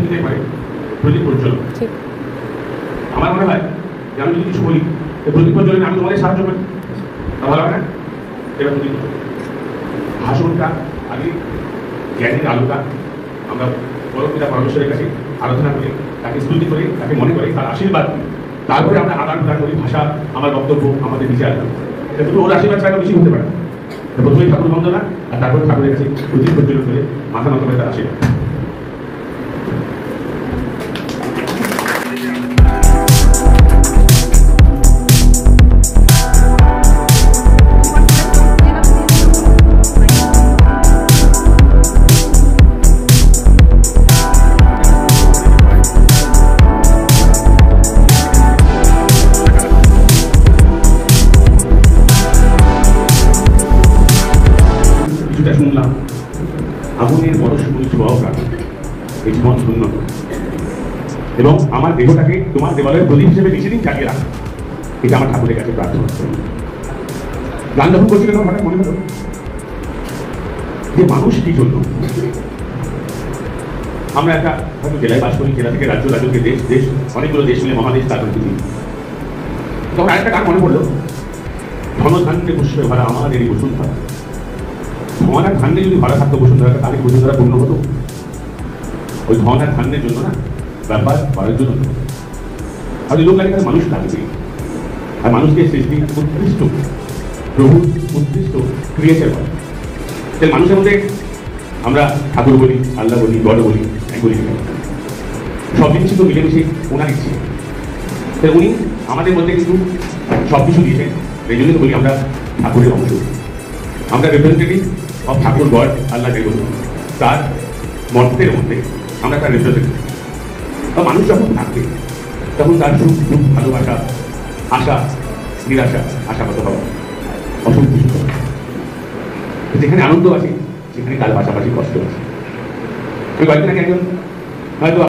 দিতে পারে প্রদীপ প্রজ্বলন। আমার মনে হয় যে আমি যদি কিছু বলি প্রদীপ প্রজ্বলনে আমি তোমাদের সাহায্য করি, ভালো হবে না? এবার প্রদীপ ভাষণটা আগে জ্ঞানের আলোটা আমরা পরম পিতা পরমেশ্বরের কাছে আরাধনা করি, তাকে স্তুতি করি, তাকে মনে করি, তার আশীর্বাদ করি, তারপরে আমরা আদান প্রদান করি ভাষা, আমার বক্তব্য, আমাদের বিচার। দুটো ওর আশীর্বাদ ছাড়া বেশি হতে পারে। প্রথমেই ঠাকুর বন্দনা আর তারপরে ঠাকুরের কাছে প্রদীপ প্রজ্বলন করে মাথা নত করে তার আশীর্বাদ। শুনলাম আগুনের পরশমণি ছোঁয়াও কাটে, এই জীবন শূন্য এবং আমার দেহটাকে তোমার দেবালয়ের প্রদীপ হিসেবে বেশি দিন চালিয়ে রাখো, এটা আমার ঠাকুরের কাছে প্রার্থনা। গান যখন করছিলেন তখন হঠাৎ মনে হলো যে মানুষ কি জন্য আমরা একটা হয়তো জেলায় বাস করি, জেলা থেকে রাজ্য, রাজ্য থেকে দেশ, দেশ অনেকগুলো দেশ মিলে মহাদেশ, তারপর পৃথিবী। তখন আরেকটা গান মনে পড়লো, ধনধান্যে পুষ্পে ভরা আমাদের এই বসুন্ধরা। ধন আর ধান্যে যদি ভরা থাকতো বসুন্ধরা, তাহলে বসুন্ধরা পূর্ণ হতো। ওই ধন আর ধান্যের জন্য না, ব্যাপার করার জন্য আর লোক লাগে মানুষ লাগবে। আর মানুষকে সৃষ্টি উৎকৃষ্ট প্রভু, উৎকৃষ্ট ক্রিয়েচার বলে। তাই মানুষের মধ্যে আমরা ঠাকুর বলি, আল্লাহ বলি, গড বলি, বলি সব জিনিসই তো মিলেমিশে ওনার ইচ্ছে। তাই উনি আমাদের মধ্যে কিন্তু সব কিছু দিয়েছেন। এই জন্য তো বলি আমরা ঠাকুরের অংশ, আমরা রিপ্রেজেন্টেটিভ অফ ঠাকুর, গড, আল্লাহ যে বলুন, তার মন্ত্রের মধ্যে আমরা তার রিপ্রেজেন্টেটিভ। মানুষ যখন থাকবে তখন তার সুখ দুঃখ, ভালোবাসা, আশা, নিরাশা, আশাগত হওয়া, অসন্তুষ্ট। যেখানে আনন্দ আছে সেখানে তার পাশাপাশি কষ্ট আছে। আমি কয়েকদিন আগে একজন হয়তো